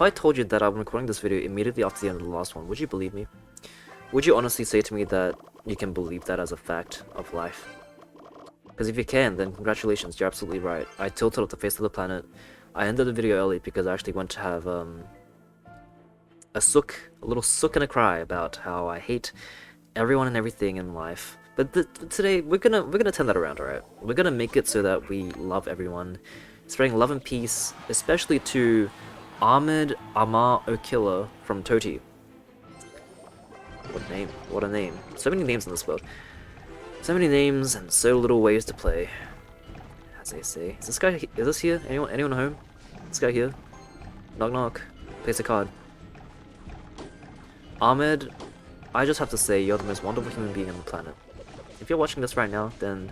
if I told you that I'm recording this video immediately after the end of the last one, would you believe me? Would you honestly say to me that you can believe that as a fact of life? Because if you can, then congratulations, you're absolutely right. I tilted off the face of the planet. I ended the video early because I actually went to have a little sook and a cry about how I hate everyone and everything in life. But today we're gonna turn that around, alright? We're gonna make it so that we love everyone, spreading love and peace, especially to Ahmed Amar Okilla from Toti. What a name! What a name! So many names in this world. So many names and so little ways to play, as they say. Is this here? Anyone home? This guy here? Knock knock. Place a card. Ahmed, I just have to say you're the most wonderful human being on the planet. If you're watching this right now, then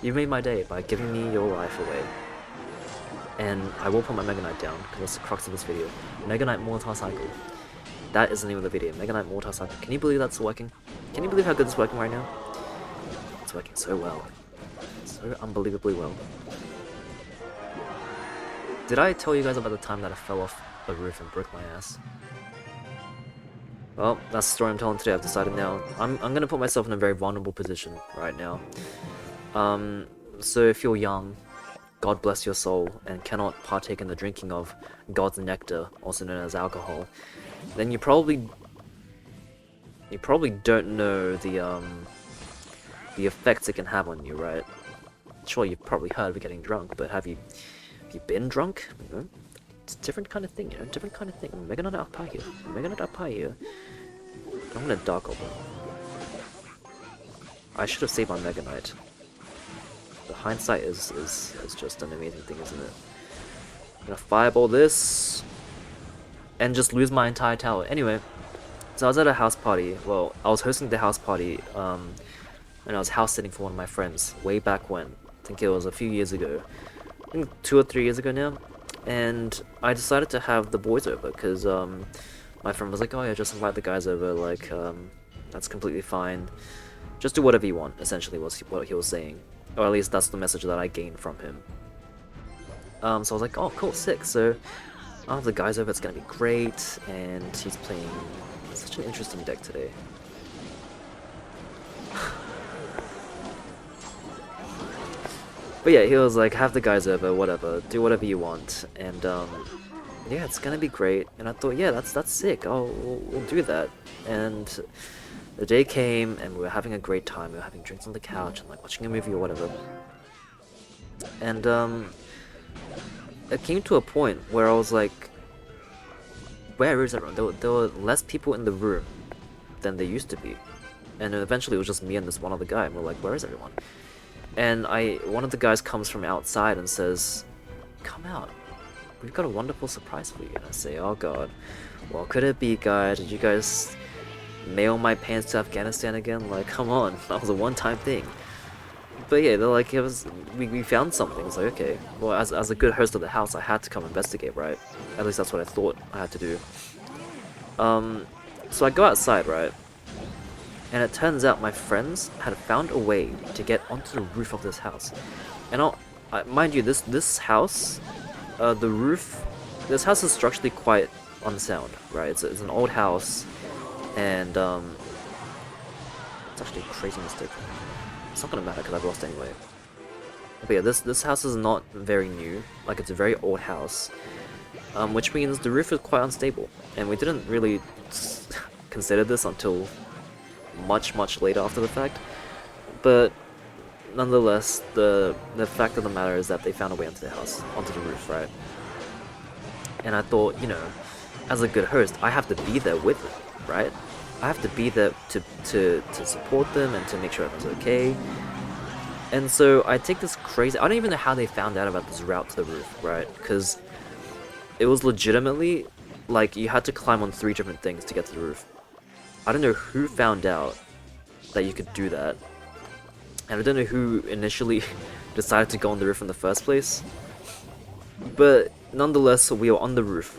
you made my day by giving me your life away. And I will put my Mega Knight down, because that's the crux of this video. Mega Knight Mortar Cycle. That is the name of the video. Mega Knight Mortar Cycle. Can you believe that's working? Can you believe how good it's working right now? It's working so well. So unbelievably well. Did I tell you guys about the time that I fell off a roof and broke my ass? Well, that's the story I'm telling today. I've decided now. I'm gonna put myself in a very vulnerable position right now. So if you're young, God bless your soul, and cannot partake in the drinking of God's nectar, also known as alcohol, then you probably don't know the effects it can have on you, right? Sure, you've probably heard of getting drunk, but have you been drunk? You know? It's a different kind of thing, you know, different kind of thing. Mega Knight up high here. Mega Knight up high here. I'm gonna Dark Goblin. I should have saved my Mega Knight. The hindsight is just an amazing thing, isn't it? I'm gonna fireball this and just lose my entire tower. Anyway, so I was at a house party. Well, I was hosting the house party, and I was house sitting for one of my friends way back when. I think it was a few years ago. I think 2 or 3 years ago now. And I decided to have the boys over because my friend was like, oh yeah, just invite the guys over, like, that's completely fine. Just do whatever you want, essentially was what he was saying. Or at least that's the message that I gained from him. So I was like, oh cool, sick. So I'll have the guys over, it's gonna be great. And he's playing such an interesting deck today. But yeah, he was like, have the guys over, whatever, do whatever you want, and yeah, it's gonna be great. And I thought, yeah, that's sick. We'll do that. And the day came, and we were having a great time. We were having drinks on the couch and like watching a movie or whatever. And it came to a point where I was like, where is everyone? There were less people in the room than there used to be, and then eventually it was just me and this one other guy, and we're like, where is everyone? And one of the guys comes from outside and says, come out, we've got a wonderful surprise for you. And I say, oh god, what could it be, guys? Did you guys mail my pants to Afghanistan again? Like, come on, that was a one-time thing. But yeah, they're like, we found something. It's like, okay, well, as a good host of the house, I had to come investigate, right? At least that's what I thought I had to do. So I go outside, right? And it turns out my friends had found a way to get onto the roof of this house. And mind you, this house, the roof, this house is structurally quite unsound, right? It's an old house, and it's actually a crazy mistake. It's not gonna matter because I've lost anyway. But yeah, this house is not very new. Like, it's a very old house, which means the roof is quite unstable, and we didn't really consider this until much later after the fact. But nonetheless, the fact of the matter is that they found a way onto the house, onto the roof, right? And I thought, you know, as a good host, I have to be there with them, right? I have to be there to support them and to make sure everyone's okay. And so I take this crazy, I don't even know how they found out about this route to the roof, right? Because it was legitimately like you had to climb on 3 different things to get to the roof. I don't know who found out that you could do that, and I don't know who initially decided to go on the roof in the first place, but nonetheless, we were on the roof,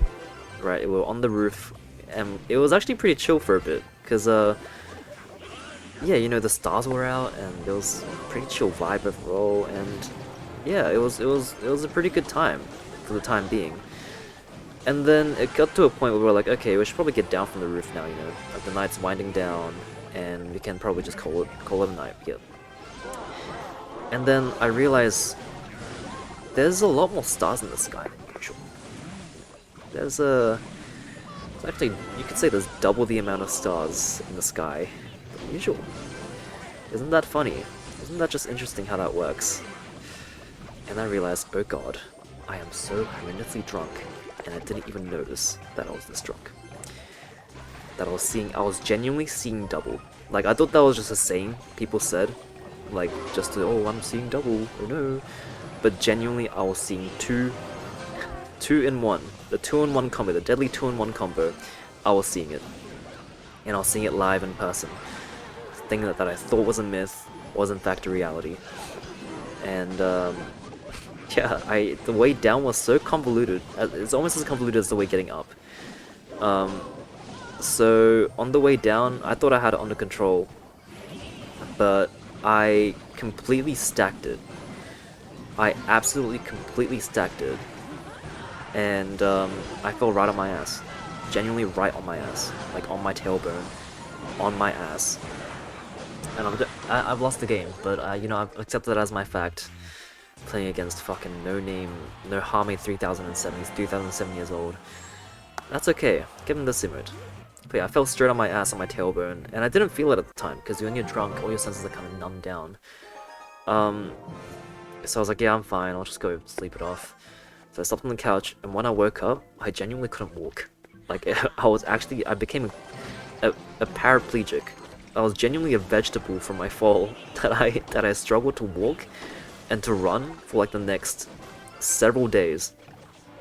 right? We were on the roof, and it was actually pretty chill for a bit, because, yeah, you know, the stars were out, and there was a pretty chill vibe overall, and yeah, it was a pretty good time for the time being. And then it got to a point where we were like, okay, we should probably get down from the roof now, you know. Like the night's winding down, and we can probably just call it a night. Yep. And then I realized there's a lot more stars in the sky than usual. Actually, you could say there's double the amount of stars in the sky than usual. Isn't that funny? Isn't that just interesting how that works? And I realized, oh god, I am so horrendously drunk, and I didn't even notice that I was this drunk. That I was genuinely seeing double. Like, I thought that was just a saying people said, like, just to, oh, I'm seeing double, oh no. But genuinely, I was seeing two in one. The 2-in-1 combo, the deadly 2-in-1 combo, I was seeing it. And I was seeing it live in person. The thing that I thought was a myth was in fact a reality. And, yeah, the way down was so convoluted. It's almost as convoluted as the way getting up. So, on the way down, I thought I had it under control. But I completely stacked it. I absolutely completely stacked it. And I fell right on my ass. Genuinely right on my ass. Like on my tailbone. On my ass. And I've lost the game, but you know, I've accepted that as my fact. Playing against fucking no-name, no Harmony 3007, he's 2007 years old. That's okay, give him this emote. But yeah, I fell straight on my ass on my tailbone, and I didn't feel it at the time, because when you're drunk, all your senses are kind of numbed down. So I was like, yeah, I'm fine, I'll just go sleep it off. So I slept on the couch, and when I woke up, I genuinely couldn't walk. Like, I became a paraplegic. I was genuinely a vegetable from my fall, that I struggled to walk and to run for like the next several days.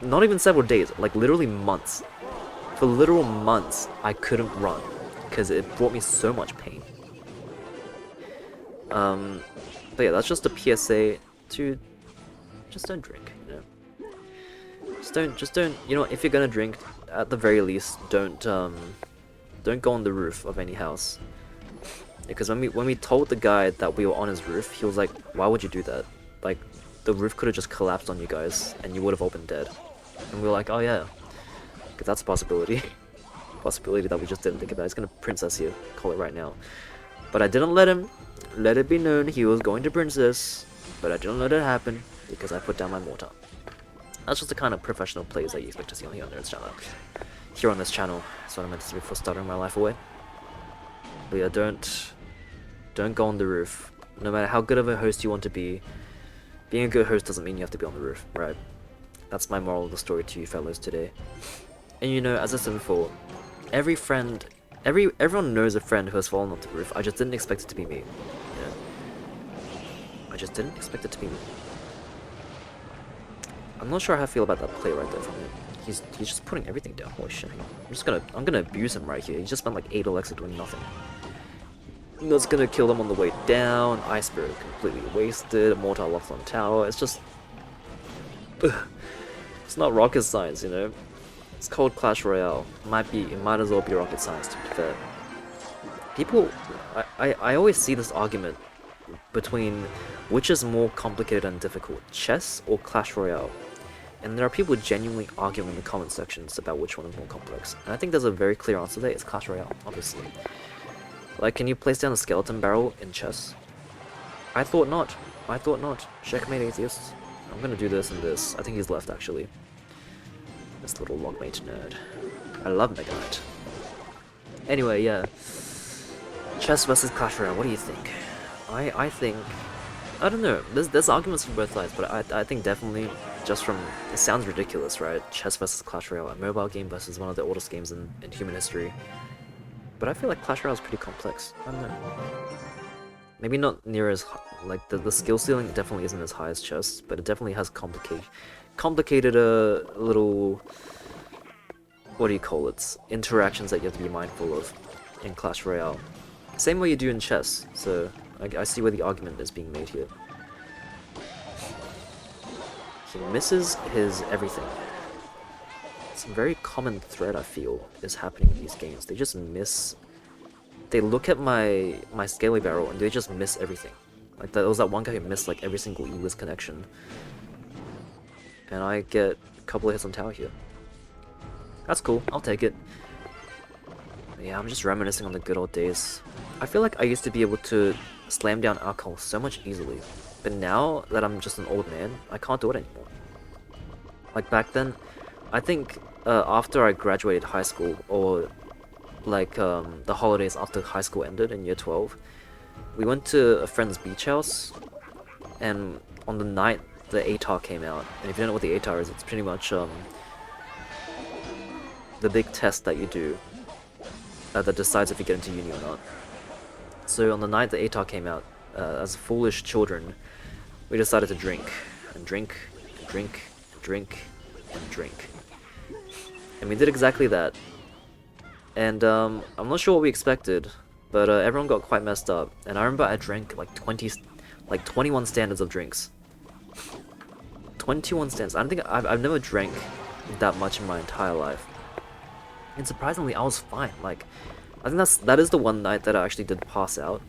Not even several days, like literally months. For literal months, I couldn't run, because it brought me so much pain. But yeah, that's just a PSA to just don't drink, you know. Just don't, you know, if you're gonna drink, at the very least, don't go on the roof of any house. Because when we told the guy that we were on his roof, he was like, why would you do that? Like, the roof could have just collapsed on you guys, and you would have all been dead. And we were like, oh yeah, because that's a possibility. Possibility that we just didn't think about. He's gonna princess you, call it right now. But I didn't let it be known he was going to princess, but I didn't let it happen, because I put down my mortar. That's just the kind of professional plays that you expect to see on the Nerd's channel. Here on this channel, that's what I meant to say before stuttering my life away. But yeah, don't go on the roof. No matter how good of a host you want to be, being a good host doesn't mean you have to be on the roof, right? That's my moral of the story to you fellows today. And you know, as I said before, everyone knows a friend who has fallen off the roof. I just didn't expect it to be me. Yeah. I just didn't expect it to be me. I'm not sure how I feel about that play right there from him. He's just putting everything down. Holy shit. I'm gonna abuse him right here. He just spent like 8 Alexa doing nothing. That's gonna kill them on the way down. Ice Spirit completely wasted. Mortar locked on tower. It's just... Ugh. It's not rocket science, you know? It's called Clash Royale. It might as well be rocket science, to be fair. People... I always see this argument between which is more complicated and difficult, chess or Clash Royale. And there are people genuinely arguing in the comment sections about which one is more complex. And I think there's a very clear answer there. It's Clash Royale, obviously. Like, can you place down a skeleton barrel in chess? I thought not. I thought not. Checkmate atheists. I'm gonna do this and this. I think he's left, actually. This little logmate nerd. I love Mega Knight. Anyway, yeah. Chess versus Clash Royale, what do you think? I think... I don't know. There's arguments from both sides, but I think definitely, just from... It sounds ridiculous, right? Chess versus Clash Royale, a mobile game versus one of the oldest games in human history. But I feel like Clash Royale is pretty complex. I don't know. Maybe not near as... Like, the skill ceiling definitely isn't as high as chess, but it definitely has complicated little... What do you call it? Interactions that you have to be mindful of in Clash Royale. Same way you do in chess, so I see where the argument is being made here. He misses his everything. It's a very common thread, I feel, is happening in these games. They just miss... They look at my scaly barrel and they just miss everything. Like, there was that one guy who missed like every single E-list connection. And I get a couple of hits on tower here. That's cool, I'll take it. Yeah, I'm just reminiscing on the good old days. I feel like I used to be able to slam down alcohol so much easily, but now that I'm just an old man, I can't do it anymore. Like back then, I think after I graduated high school, or like the holidays after high school ended in year 12, we went to a friend's beach house, and on the night the ATAR came out, and if you don't know what the ATAR is, it's pretty much the big test that you do that decides if you get into uni or not. So on the night the ATAR came out, as foolish children, we decided to drink, and drink, and drink, and drink, and drink. And we did exactly that. And I'm not sure what we expected, but everyone got quite messed up. And I remember I drank like 21 standards of drinks. 21 standards. I don't think I've never drank that much in my entire life. And surprisingly, I was fine. Like, I think that is the one night that I actually did pass out.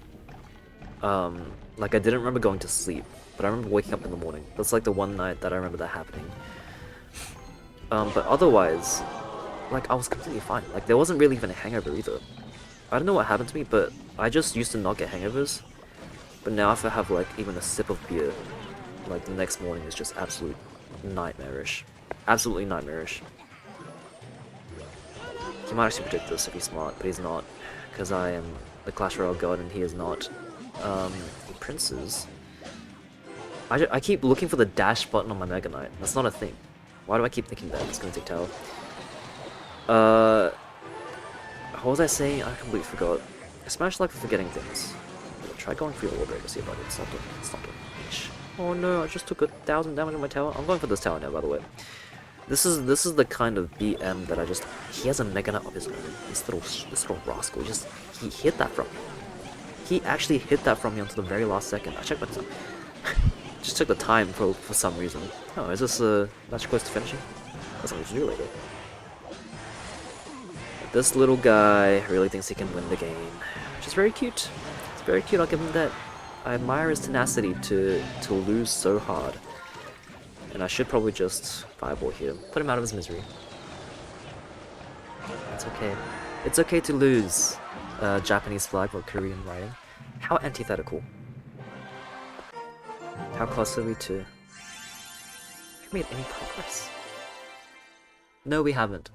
Like I didn't remember going to sleep, but I remember waking up in the morning. That's like the one night that I remember that happening. But otherwise, like I was completely fine. Like there wasn't really even a hangover either. I don't know what happened to me, but I just used to not get hangovers. But now if I have like even a sip of beer, like the next morning is just absolute nightmarish. Absolutely nightmarish. He might actually predict this if he's smart, but he's not. Because I am the Clash Royale god and he is not. Princes. I keep looking for the dash button on my Mega Knight. That's not a thing. Why do I keep thinking that? It's gonna take tower. What was I saying? I completely forgot. I smash like for forgetting things. Try going for your War Breaker, see if I can stop it. Stop it. Oh no, I just took 1,000 damage on my tower. I'm going for this tower now, by the way. This is the kind of BM that he has a Mega Knight of his own. This little rascal, he hit that from me. He actually hit that from me until the very last second. I checked my time. Just took the time for some reason. Oh, is this match close to finishing? That's something to do later. But this little guy really thinks he can win the game, which is very cute. It's very cute, I'll give him that. I admire his tenacity to lose so hard. And I should probably just fireball here, put him out of his misery. It's okay. It's okay to lose. Japanese flag or Korean writing. How antithetical. How close are we to... Have we made any progress? No, we haven't.